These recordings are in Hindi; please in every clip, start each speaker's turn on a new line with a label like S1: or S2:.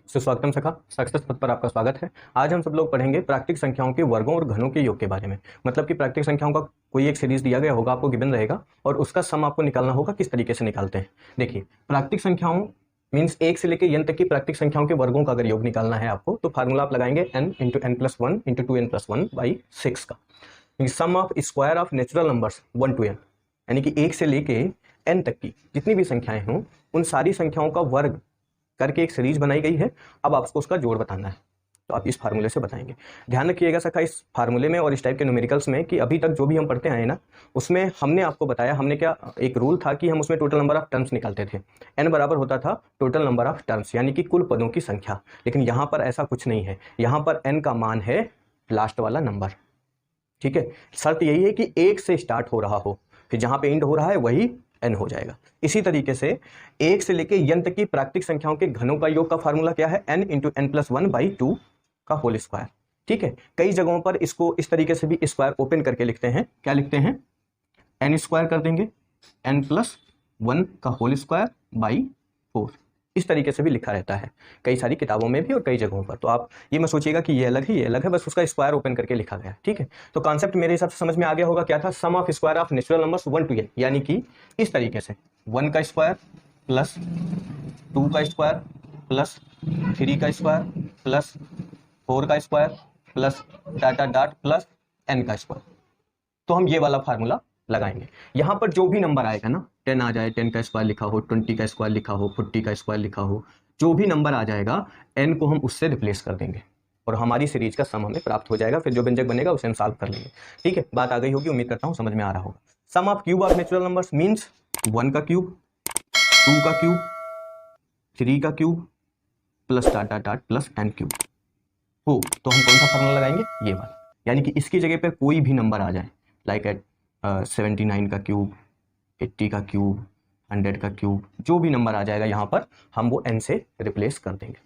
S1: सुस्वागतम सखा, सक्सेस पथ पर आपका स्वागत है। आज हम सब लोग पढ़ेंगे प्राकृतिक संख्याओं के वर्गों और घनों के योग के बारे में। मतलब कि प्राकृतिक संख्याओं का कोई एक सीरीज दिया गया होगा, आपको गिवन रहेगा और उसका सम आपको निकालना होगा। किस तरीके से निकालते हैं देखिए। प्राकृतिक संख्याओं मीन्स 1 से लेकर n तक की प्राकृतिक संख्याओं के वर्गों का अगर योग निकालना है आपको, तो फार्मूला आप लगाएंगे n into n plus one into two n plus one by 6 का। Sum of square of natural numbers 1 to n, यानी कि 1 से लेके n तक की जितनी भी संख्याएं हों उन सारी संख्याओं का वर्ग करके एक सीरीज बनाई गई है। अब आपको उसका जोड़ बताना है, तो आप इस फार्मूले से बताएंगे। ध्यान रखिएगा सखा इस फार्मूले में और इस टाइप के न्यूमेरिकल्स में कि अभी तक जो भी हम पढ़ते आए ना, उसमें हमने आपको बताया, हमने क्या एक रूल था कि हम उसमें टोटल नंबर ऑफ टर्म्स निकालते थे। n बराबर होता था टोटल नंबर ऑफ टर्म्स, यानी कि कुल पदों की संख्या। लेकिन यहाँ पर ऐसा कुछ नहीं है, यहाँ पर n का मान है लास्ट वाला नंबर। ठीक है, शर्त यही है कि 1 से स्टार्ट हो रहा हो, फिर जहां पे एंड हो रहा है वही n हो जाएगा। इसी तरीके से 1 से लेके n तक की प्राकृतिक संख्याओं के घनों का योग का फार्मूला क्या है, n into n plus one by two का होल स्क्वायर। ठीक है, कई जगहों पर इसको इस तरीके से भी स्क्वायर ओपन करके लिखते हैं। क्या लिखते हैं, n स्क्वायर कर देंगे n प्लस वन का होल स्क्वायर बाई 4। इस तरीके से भी लिखा रहता है कई सारी किताबों में भी और कई जगहों पर। तो आप ये मत सोचिएगा कि ये अलग है ये अलग है, बस उसका स्क्वायर ओपन करके लिखा गया है। ठीक है, तो कॉन्सेप्ट मेरे हिसाब से समझ में आ गया होगा। क्या था, sum of square of natural numbers 1 to n, यानी कि इस तरीके से 1 का स्क्वायर प्लस 2 का स्क्वायर प्लस 3 का स्क्वायर प्लस 4 का square plus data dot plus n का स्क्वायर। तो हम ये वाला फार्मूला लगाएंगे। यहां पर जो भी नंबर आएगा ना, 10 आ जाए, 10 का स्क्वायर लिखा हो, 20 का स्क्वायर लिखा हो, 40 का स्क्वायर लिखा हो, जो भी नंबर आ जाएगा n को हम उससे रिप्लेस कर देंगे और हमारी सीरीज का सम हमें प्राप्त हो जाएगा। फिर जो व्यंजक बनेगा उसे हम सॉल्व कर लेंगे। ठीक है, बात आ गई होगी, उम्मीद करता हूं समझ में आ रहा होगा। Sum of cube of natural numbers means 1 का क्यूब, 2 का क्यूब, 3 का cube plus data dot plus n cube हो। तो हम कौन सा फार्मूला लगाएंगे, ये वाला। यानी कि इसकी जगह पर कोई भी नंबर आ जाए, लाइक एट 79 का क्यूब, 80 का क्यूब, 100 का क्यूब, जो भी नंबर आ जाएगा यहाँ पर हम वो n से रिप्लेस कर देंगे।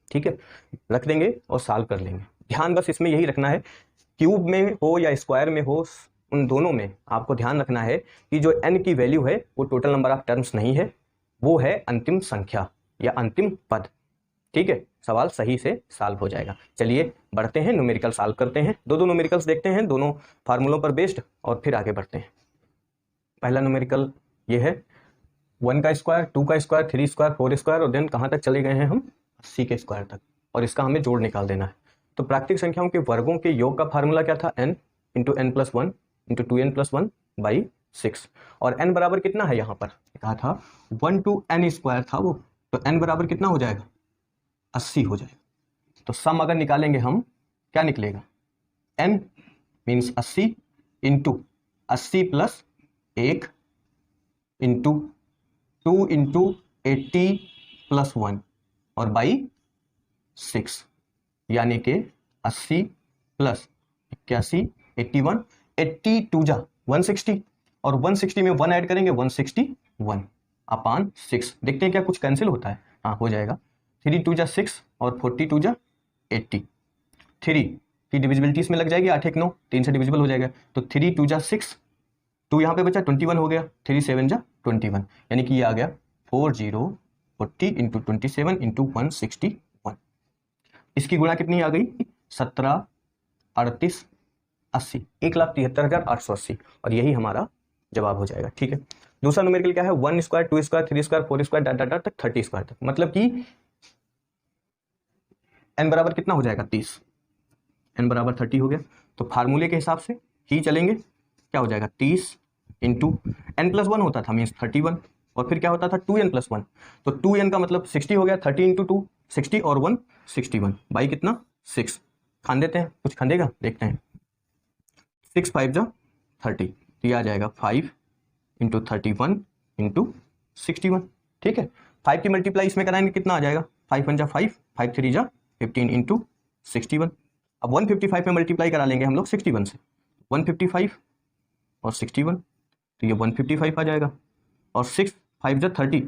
S1: ठीक है, रख देंगे और सॉल्व कर लेंगे। ध्यान बस इसमें यही रखना है, क्यूब में हो या स्क्वायर में हो, उन दोनों में आपको ध्यान रखना है कि जो n की वैल्यू है वो टोटल नंबर ऑफ टर्म्स नहीं है, वो है अंतिम संख्या या अंतिम पद। ठीक है, सवाल सही से सॉल्व हो जाएगा। चलिए बढ़ते हैं, न्यूमेरिकल सॉल्व करते हैं। दो न्यूमेरिकल्स देखते हैं, दोनों फार्मूलों पर बेस्ड, और फिर आगे बढ़ते हैं। पहला न्यूमेरिकल ये है 1 का स्क्वायर, 2 का स्क्वायर, 3 स्क्वायर, 4 स्क्वायर, और देन कहाँ तक चले गए हैं हम, 80 के स्क्वायर तक, और इसका हमें जोड़ निकाल देना है। तो प्राकृतिक संख्याओं के वर्गों के योग का फार्मूला क्या था, n into n plus one into two n plus one by 6। और n बराबर कितना है, यहाँ पर कहा था 1 to n स्क्वायर था वो, तो n बराबर कितना हो जाएगा, 80 हो जाएगा। तो सम अगर निकालेंगे हम, क्या निकलेगा, n means 80 into 80 plus 1 into 2 into 80 plus 1 और बाई 6, यानी कि 80 प्लस 81, 81, 82 जा 160, और 160 में 1 ऐड करेंगे 161 अपान 6। देखते हैं क्या कुछ कैंसिल होता है, हाँ हो जाएगा। 3 2 जा 6 और 42 जा 80। 3 की डिविजिबिलिटी इसमें लग जाएगी, 8 1 9, 3 से डिविजिबल हो जाएगा। तो 3 2 जा 6, 2 यहाँ पे बचा, 21 हो गया, 3 7 जा 21, यानी कि ये आ गया 40 इंटू 27 इंटू 161। इसकी गुणा कितनी आ गई, 17 38 80, 1,73,880, और यही हमारा जवाब हो जाएगा। ठीक है, दूसरा न्यूमेरिकल क्या है, 1 square, 2 square, 3 square, 4 square, data data तक 30 स्क्वायर तक। मतलब कि n बराबर कितना हो जाएगा, 30, n बराबर 30 हो गया। तो फार्मूले के हिसाब से ही चलेंगे, क्या हो जाएगा, 30 इंटू एन प्लस वन होता था मीन्स 31, और फिर क्या होता था 2n प्लस वन, तो 2n का मतलब 60 हो गया, 30 इंटू 2 60 और 1 61 बाई कितना 6। खान देते हैं, कुछ खांदेगा, देखते हैं। 6 5 जा 30, तो यह आ जाएगा 5 इंटू 31 इंटू 61। ठीक है, 5 की मल्टीप्लाई इसमें कराएंगे, कितना आ जाएगा, 5 1 जा 5, 5 3 जा 15 इंटू 61। अब 155 में मल्टीप्लाई करा लेंगे हम लोग 61 से, 155 और 61, तो ये 155 आ जाएगा। और 6 5 जा 30,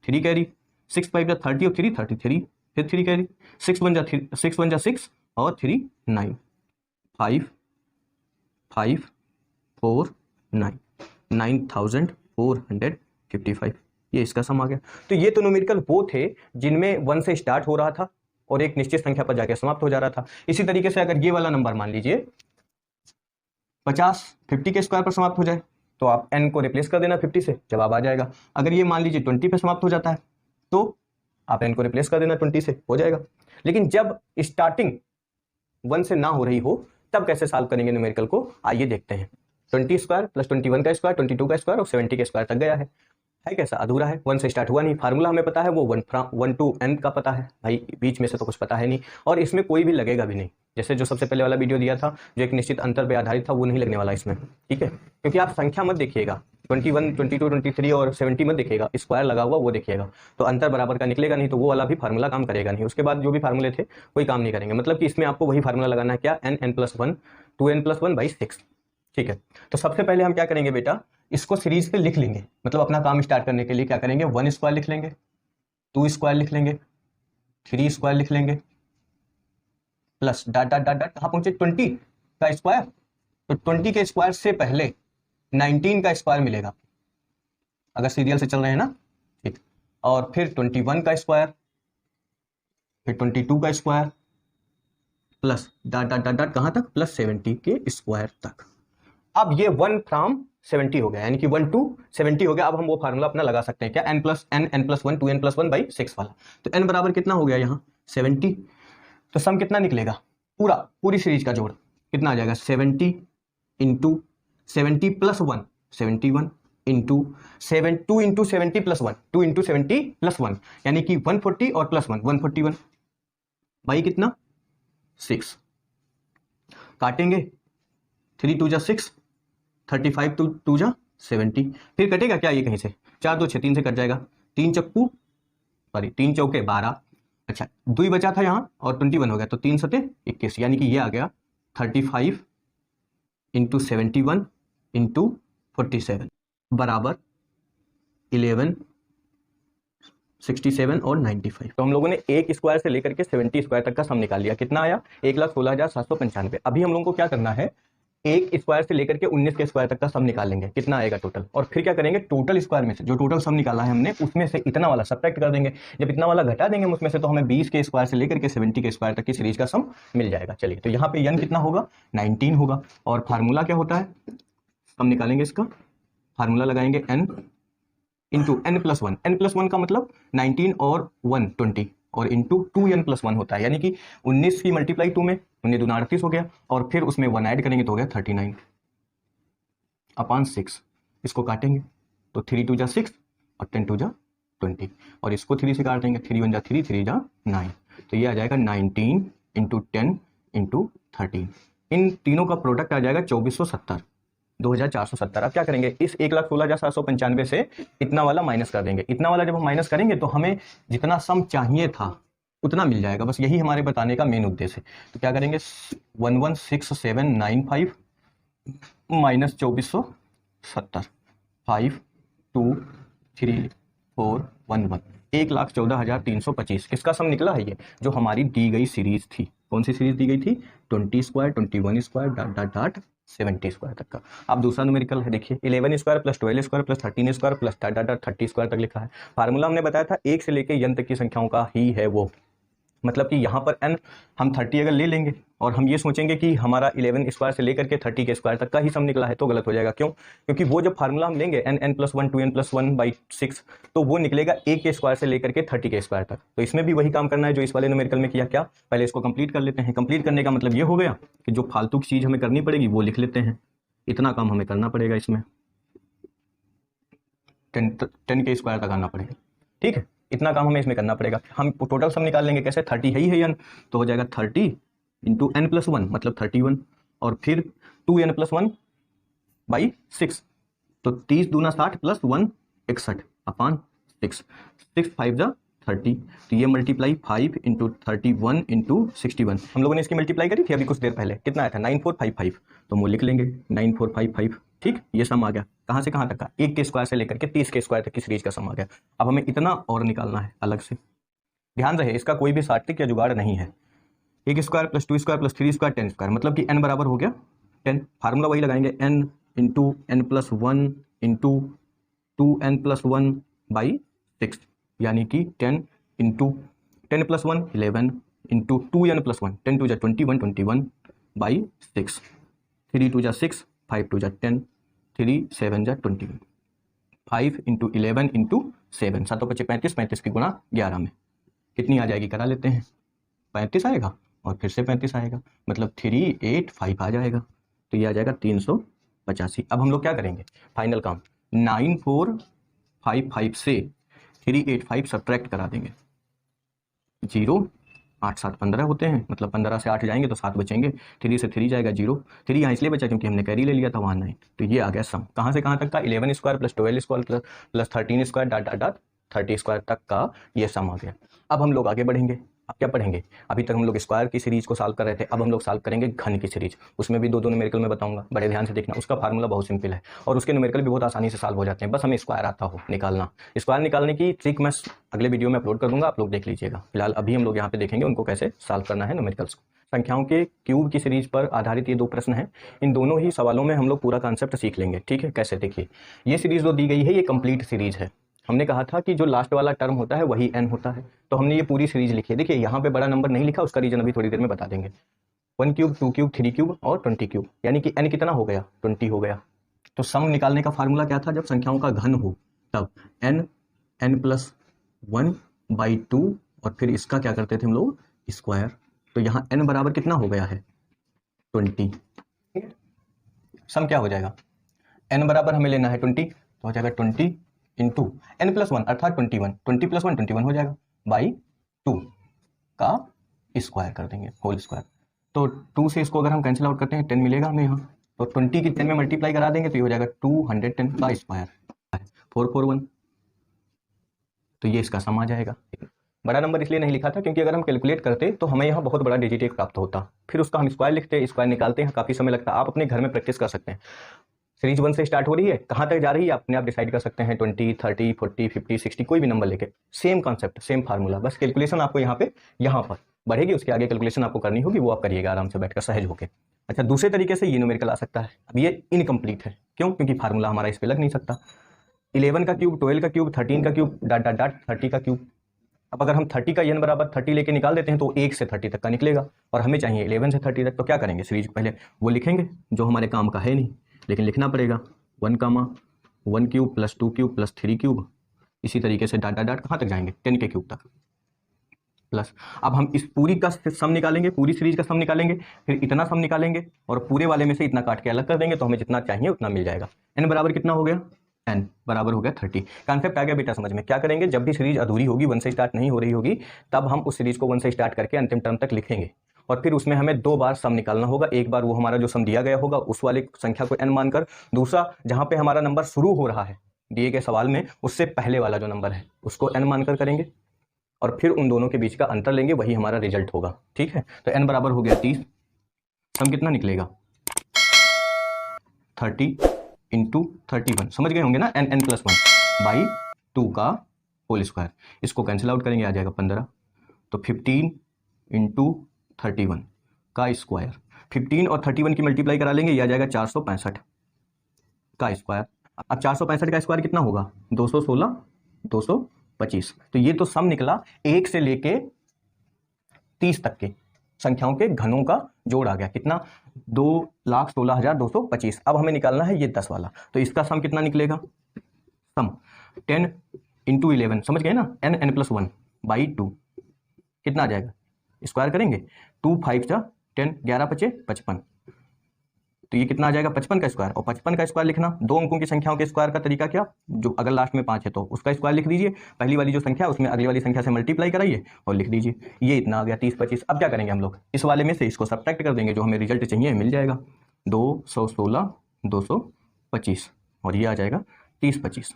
S1: 3 कैरी, 6 5 जा 30 और 3 33, फिर 3 कैरी, 6 1 जा 6 और 3 9, 5 5 4 9, 9455, ये इसका सम आ गया। तो ये तो न्यूमेरिकल वो थे जिनमें 1 से स्टार्ट हो रहा था और एक निश्चित संख्या पर जाके समाप्त हो जा रहा था। इसी तरीके से अगर ये वाला नंबर मान लीजिए 50 के स्क्वायर पर समाप्त हो जाए तो आप n को रिप्लेस कर देना 50 से, जवाब आ जाएगा। अगर ये मान लीजिए 20 पे समाप्त हो जाता है तो आप n को रिप्लेस कर देना 20 से, हो जाएगा। लेकिन जब स्टार्टिंग 1 से ना हो रही हो तब कैसे सॉल्व करेंगे न्यूमेरिकल को, आइए देखते हैं। 20 स्क्वायर प्लस 21 का स्क्वायर, 22 का स्क्वायर और 70 के स्क्वायर तक गया है कैसा, अधूरा है। 1 से स्टार्ट हुआ नहीं। फार्मूला हमें पता है वो 1 to n का पता है भाई, बीच में से तो कुछ पता है नहीं और इसमें कोई भी लगेगा भी नहीं। जैसे जो सबसे पहले वाला वीडियो दिया था जो एक निश्चित अंतर पे आधारित था, वो नहीं लगने वाला इसमें, ठीक है। क्योंकि आप संख्या मत देखिएगा, 21, 22, 23 और 70 मत देखिएगा, स्क्वायर लगा हुआ वो देखिएगा, तो अंतर बराबर का निकलेगा नहीं, तो वो वाला भी फार्मूला काम करेगा नहीं। उसके बाद जो भी फार्मूले थे कोई काम नहीं करेंगे। मतलब कि इसमें आपको वही फार्मूला लगाना है, क्या, n+1 2n+1/6, ठीक है। तो सबसे पहले हम क्या करेंगे बेटा, इसको सीरीज पे लिख लेंगे। मतलब अपना काम स्टार्ट करने के लिए क्या करेंगे, 1 स्क्वायर लिख लेंगे, 2 स्क्वायर लिख लेंगे, 3 स्क्वायर लिख लेंगे, plus dot dot dot dot कहाँ पहुंचे 20 का स्क्वायर, तो 20 के स्क्वायर से पहले 19 का स्क्वायर मिलेगा अगर सीरियल से चल रहे हैं ना, ठीक। और फिर 21 का स्क्वायर, फिर 22 का square, plus dot dot dot dot कहाँ तक, प्लस 70 के स्क्वायर तक। अब ये 1 फ्रॉम 70 हो गया, यानी कि 1 to 70 हो गया। अब हम वो फार्मूला अपना लगा सकते हैं, क्या, n+1 2n+1/6 वाला। तो n बराबर कितना हो गया यहाँ 70, तो सम कितना निकलेगा, पूरी सीरीज का जोड़ कितना आ जाएगा, 70 इंटू 70 + 1 71 इंटू 2 इंटू 70 + 1 2 इंटू 70 + 1, यानी कि 140 और +1 141 भाई कितना 6, काटेंगे 3 2 जा 6, 35 2 जा 70, फिर कटेगा क्या ये कहीं से, 4 2 6 3 से कट जाएगा, 3 चक्कू सॉरी 3 चौके 12, अच्छा 2 बचा था यहाँ और 21 हो गया, तो 3 सते 21, यानी कि ये आ गया 35 इंटू 71 इंटू 47 बराबर 11 67 और 95। तो हम लोगों ने 1 स्क्वायर से लेकर के 70 स्क्वायर तक का सम निकाल लिया। कितना आया, 1,16,795। अभी हम लोगों को क्या करना है, 1 स्क्वायर से लेकर के 19 के स्क्वायर तक का सम निकाल लेंगे, कितना आएगा टोटल, और फिर क्या करेंगे, टोटल स्क्वायर में से जो टोटल सम निकाला है हमने उसमें से इतना वाला सब्ट्रैक्ट कर देंगे। जब इतना वाला घटा देंगे हम उसमें से, तो हमें 20 के स्क्वायर से लेकर के 70 के स्क्वायर तक की सीरीज का सम मिल जाएगा। चलिए, तो यहाँ पे n कितना होगा, 19 होगा, और फार्मूला क्या होता है, हम निकालेंगे इसका फार्मूला, लगाएंगे n इंटू n+1, n+1 का मतलब 19 और 1 20 और इंटू 2n+1 होता है, यानी कि 19 की मल्टीप्लाई 2 में 19 दूना 38 हो गया, और फिर उसमें 1 ऐड करेंगे तो हो गया 39 अपॉन 6। इसको काटेंगे तो 3 2 जा 6 और 10 2 जा 20, और इसको 3 से काट देंगे, 3 1 जा 3 3 जा 9, तो ये आ जाएगा 19 इंटू 10 इंटू 13। इन तीनों का प्रोडक्ट आ जाएगा 2470 2470। अब क्या करेंगे, इस 1,16,795 से इतना वाला माइनस कर देंगे। इतना वाला जब हम माइनस करेंगे तो हमें जितना सम चाहिए था उतना मिल जाएगा, बस यही हमारे बताने का मेन उद्देश्य है। तो क्या करेंगे, 116795 माइनस 2470, 5 2 3 4 1 1, 1,14,325 इसका सम निकला है। ये जो हमारी दी गई सीरीज थी, कौन सी सीरीज दी गई थी, 20 square 21 square dot dot dot 70 square तक का। अब दूसरा न्यूमेरिकल है, देखिए 11 square plus 12 square plus 13 square plus dot dot 30 square तक लिखा है। फार्मूला हमने बताया था 1 से लेके n तक की संख्याओं का ही है वो, मतलब कि यहाँ पर n हम 30 अगर ले लेंगे और हम ये सोचेंगे कि हमारा 11 स्क्वायर से लेकर के 30 के स्क्वायर तक का ही सम निकला है, तो गलत हो जाएगा। क्यों, क्योंकि वो जब फार्मूला हम लेंगे n+1 2n+1/6, तो वो निकलेगा 1 के स्क्वायर से लेकर के 30 के स्क्वायर तक। तो इसमें भी वही काम करना है जो इस वाले न्यूमेरिकल में किया। क्या, पहले इसको कंप्लीट कर लेते हैं। कंप्लीट करने का मतलब ये हो गया कि जो फालतू की चीज़ हमें करनी पड़ेगी वो लिख लेते हैं। इतना काम हमें करना पड़ेगा, इसमें 10 के स्क्वायर तक आना पड़ेगा, ठीक है। इतना काम हमें इसमें करना पड़ेगा। हम टोटल सम निकाल लेंगे कैसे, 30 है ही है n, तो हो जाएगा 30 इंटू n+1 मतलब 31, और फिर 2n+1/6, तो 30 दूना 60 प्लस 1 61 अपॉन 6, 6 5 जा 30, तो ये मल्टीप्लाई 5 इंटू 31 इंटू 61। हम लोगों ने इसकी मल्टीप्लाई करी थी अभी कुछ देर पहले, कितना आया था 9455, तो वो लिख लेंगे 9455, ठीक। ये सम आ गया कहाँ से कहाँ तक का, 1 के स्क्वायर से लेकर के 30 के स्क्वायर तक की सीरीज का सम आ गया। अब हमें इतना और निकालना है अलग से। ध्यान रहे, इसका कोई भी सार्थक या जुगाड़ नहीं है। 1 square plus 2 square plus 3 square 10 square, मतलब कि n बराबर हो गया 10। फार्मूला वही लगाएंगे, n into n+1 into 2n+1 by 6, यानी कि 10 इंटू 10 + 1 11 इंटू 2n+1 10 2 जा 21 21 बाई 6, 3 2 जा 6 5 2 जा 10 3 7 जा 21 5 इंटू 11 इंटू 7 7 5 35 35 की गुणा 11 में कितनी आ जाएगी करा लेते हैं, 35 आएगा और फिर से 35 आएगा, मतलब 385 आ जाएगा। तो ये आ जाएगा 385। अब हम लोग क्या करेंगे, फाइनल काम 9455 से 385 सब्ट्रैक्ट करा देंगे। 0 8 7 15 होते हैं, मतलब 15 से 8 जाएंगे तो 7 बचेंगे, 3 से 3 जाएगा 0, 3 यहाँ इसलिए बचा क्योंकि हमने कैरी ले लिया था वहाँ 9। तो ये आ गया सम, कहाँ से कहाँ तक का, 11 square plus 12 square plus 13 square dot dot dot 30 square तक का ये सम आ गया। अब हम लोग आगे बढ़ेंगे, अब क्या पढ़ेंगे, अभी तक हम लोग स्क्वायर की सीरीज को सॉल्व कर रहे थे, अब हम लोग सॉल्व करेंगे घन की सीरीज। उसमें भी दो न्यूमेरिकल में बताऊंगा, बड़े ध्यान से देखना, उसका फार्मूला बहुत सिंपल है और उसके न्यूमेरिकल भी बहुत आसानी से सॉल्व हो जाते हैं, बस हमें स्क्वायर आता हो निकालना। स्क्वायर निकालने की ट्रिक मैं अगले वीडियो में अपलोड कर दूंगा, आप लोग देख लीजिएगा। फिलहाल अभी हम लोग यहाँ पे देखेंगे उनको कैसे सॉल्व करना है न्यूमेरिकल्स को। संख्याओं के क्यूब की सीरीज पर आधारित ये दो प्रश्न हैं, इन दोनों ही सवालों में हम लोग पूरा कॉन्सेप्ट सीख लेंगे, ठीक है। कैसे, देखिए ये सीरीज जो दी गई है ये कंप्लीट सीरीज है। हमने कहा था कि जो लास्ट वाला टर्म होता है वही n होता है, तो हमने ये पूरी सीरीज लिखी है। देखिए यहाँ पे बड़ा नंबर नहीं लिखा, उसका रीजन अभी थोड़ी देर में बता देंगे। 1 क्यूब 2 क्यूब 3 क्यूब और 20 क्यूब, यानी कि n कितना हो गया, 20 हो गया। तो सम निकालने का फार्मूला क्या था, जब संख्याओं का घन हो तब n+1/2 और फिर इसका क्या करते थे हम लोग, स्क्वायर। तो यहाँ n बराबर कितना हो गया है, 20। सम क्या हो जाएगा, n बराबर हमें लेना है 20, तो हो जाएगा 20 इंटू n+1 अर्थात 21, 20 + 1 21 हो जाएगा, बाई 2 का स्क्वायर कर देंगे, होल स्क्वायर। तो 2 से इसको अगर हम कैंसिल आउट करते हैं 10 मिलेगा हमें यहाँ, तो 20 की 10 में मल्टीप्लाई करा देंगे तो ये हो जाएगा 210 का स्क्वायर 441। तो ये इसका सम आ जाएगा। बड़ा नंबर इसलिए नहीं लिखा था क्योंकि अगर हम कैलकुलेट करते तो हमें यहाँ बहुत बड़ा डिजिट एक प्राप्त होता, फिर उसका हम स्क्वायर लिखते, स्क्वायर निकालते हैं, काफ़ी समय लगता है। आप अपने घर में प्रैक्टिस कर सकते हैं। सीरीज 1 से स्टार्ट हो रही है, कहाँ तक जा रही है अपने आप डिसाइड कर सकते हैं, 20 30 40 50 60 कोई भी नंबर लेके, सेम कॉन्सेप्ट सेम फार्मूला, बस कैलकुलेशन आपको यहाँ पर बढ़ेगी, उसके आगे कैलकुलेशन आपको करनी होगी, वो आप करिएगा आराम से बैठकर सहज होकर। अच्छा, दूसरे तरीके से ये न्यूमेरिकल आ सकता है। अब ये इनकम्प्लीट है, क्यों, क्योंकि फार्मूला हमारा इस पर लग नहीं सकता। 11 का क्यूब 12 का क्यूब 13 का क्यूब डॉट डॉट डॉट 30 का क्यूब। अब अगर हम 30 का n बराबर 30 लेके निकाल देते हैं तो 1 से 30 तक का निकलेगा, और हमें चाहिए 11 से 30 तक। तो क्या करेंगे, सीरीज पहले वो लिखेंगे जो हमारे काम का है नहीं, लेकिन लिखना पड़ेगा। 1 cube plus 2 cube plus 3 cube, इसी तरीके से डॉट डॉट डॉट कहाँ तक जाएंगे, 10 के क्यूब तक प्लस। अब हम इस पूरी का सम निकालेंगे, पूरी सीरीज का सम निकालेंगे, फिर इतना सम निकालेंगे और पूरे वाले में से इतना काट के अलग कर देंगे, तो हमें जितना चाहिए उतना मिल जाएगा। n बराबर कितना हो गया, n बराबर हो गया 30। कॉन्सेप्ट आ गया बेटा समझ में। क्या करेंगे, जब भी सीरीज अधूरी होगी, 1 से स्टार्ट नहीं हो रही होगी, तब हम उस सीरीज को 1 से स्टार्ट करके अंतिम टर्म तक लिखेंगे, और फिर उसमें हमें 2 बार सम निकालना होगा। एक बार वो हमारा जो सम दिया गया होगा उस वाले संख्या को n मानकर, दूसरा जहां पे हमारा नंबर शुरू हो रहा है दिए गए सवाल में, उससे पहले वाला जो नंबर है उसको n मानकर करेंगे, और फिर उन दोनों के बीच का अंतर लेंगे, वही हमारा रिजल्ट होगा, ठीक है। तो n बराबर हो गया 30, सम कितना निकलेगा 30 इंटू 31, समझ गए होंगे ना, n+1/2 का होल स्क्वायर। इसको कैंसिल आउट करेंगे, आ जाएगा 15, तो 15 इंटू 31 का स्क्वायर। 15 और 31 की मल्टीप्लाई करा लेंगे, ये आ जाएगा 465 का स्क्वायर। अब 465 का स्क्वायर कितना होगा, 216 225। तो ये तो सम निकला 1 से लेके 30 तक के संख्याओं के घनों का जोड़ आ गया, कितना 2,16,225। अब हमें निकालना है ये 10 वाला, तो इसका सम कितना निकलेगा, सम 10 इंटू 11, समझ गए ना, n+1/2 कितना आ जाएगा, स्क्वायर करेंगे, 2 5 जा 10 11 5 55, तो ये कितना आ जाएगा 55 का स्क्वायर। और 55 का स्क्वायर लिखना, 2 अंकों की संख्याओं के स्क्वायर का तरीका क्या, जो अगर लास्ट में 5 है तो उसका स्क्वायर लिख दीजिए, पहली वाली जो संख्या उसमें अगली वाली संख्या से मल्टीप्लाई कराइए और लिख दीजिए। ये इतना आ गया 30 25। अब क्या करेंगे हम लोग, इस वाले में से इसको सब्ट्रैक्ट कर देंगे, जो हमें रिजल्ट चाहिए मिल जाएगा, 216 225, और ये आ जाएगा 30 25।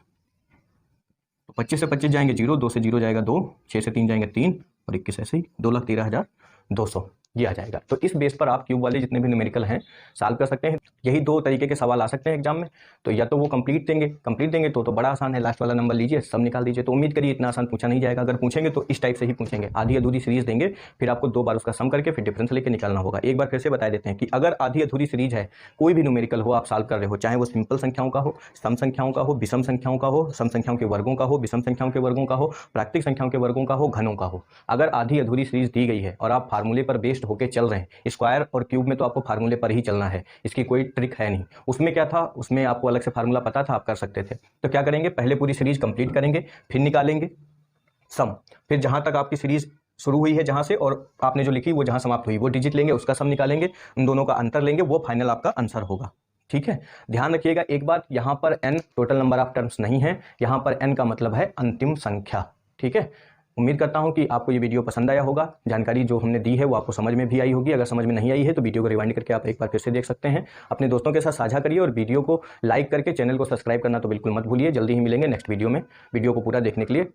S1: तो 25 से 25 जाएंगे 0, 2 से 0 जाएगा 2, 6 से 3 जाएंगे 3, और 21 ऐसे ही 2,13,200। दिया जाएगा। तो इस बेस पर आप क्यूब वाले जितने भी न्यूमेरिकल हैं सॉल्व कर सकते हैं। यही दो तरीके के सवाल आ सकते हैं एग्जाम में। तो या तो वो कंप्लीट देंगे तो बड़ा आसान है, लास्ट वाला नंबर लीजिए सब निकाल दीजिए। तो उम्मीद करिए इतना आसान पूछा नहीं जाएगा, अगर पूछेंगे तो इस टाइप से ही पूछेंगे, आधी अधूरी सीरीज देंगे, फिर आपको 2 बार उसका सम करके फिर डिफरेंस लेके निकालना होगा। एक बार फिर से बता देते हैं कि अगर आधी अधूरी सीरीज है, कोई भी न्यूमेरिकल हो आप सॉल्व कर रहे हो, चाहे वो सिंपल संख्याओं का हो, सम संख्याओं का हो, विषम संख्याओं का हो, सम संख्याओं के वर्गों का हो, विषम संख्याओं के वर्गों का हो, प्राकृतिक संख्याओं के वर्गों का हो, घनों का हो, अगर आधी अधूरी सीरीज दी गई है और आप फार्मूले पर बेस्ड होकर चल रहे हैं, स्क्वायर और क्यूब में तो आपको फार्मूले पर ही चलना है, इसकी कोई ट्रिक है नहीं। उसमें क्या था, उसमें आपको अलग से फार्मूला पता था, आप कर सकते थे। तो क्या करेंगे, पहले पूरी सीरीज कंप्लीट करेंगे, फिर निकालेंगे सम, फिर जहां तक आपकी सीरीज शुरू हुई है जहां से और आपने जो लिखी वो जहां समाप्त हुई वो डिजिट लेंगे, उसका सम निकालेंगे, उन दोनों का अंतर लेंगे, वो फाइनल आपका आंसर होगा। ठीक है, ध्यान रखिएगा एक बात, यहां पर n total number of terms नहीं है, यहां पर n का मतलब है अंतिम संख्या। ठीक है, उम्मीद करता हूं कि आपको ये वीडियो पसंद आया होगा, जानकारी जो हमने दी है वो आपको समझ में भी आई होगी। अगर समझ में नहीं आई है तो वीडियो को रिवाइंड करके आप एक बार फिर से देख सकते हैं। अपने दोस्तों के साथ साझा करिए और वीडियो को लाइक करके चैनल को सब्सक्राइब करना तो बिल्कुल मत भूलिए। जल्दी ही मिलेंगे नेक्स्ट वीडियो में। वीडियो को पूरा देखने के लिए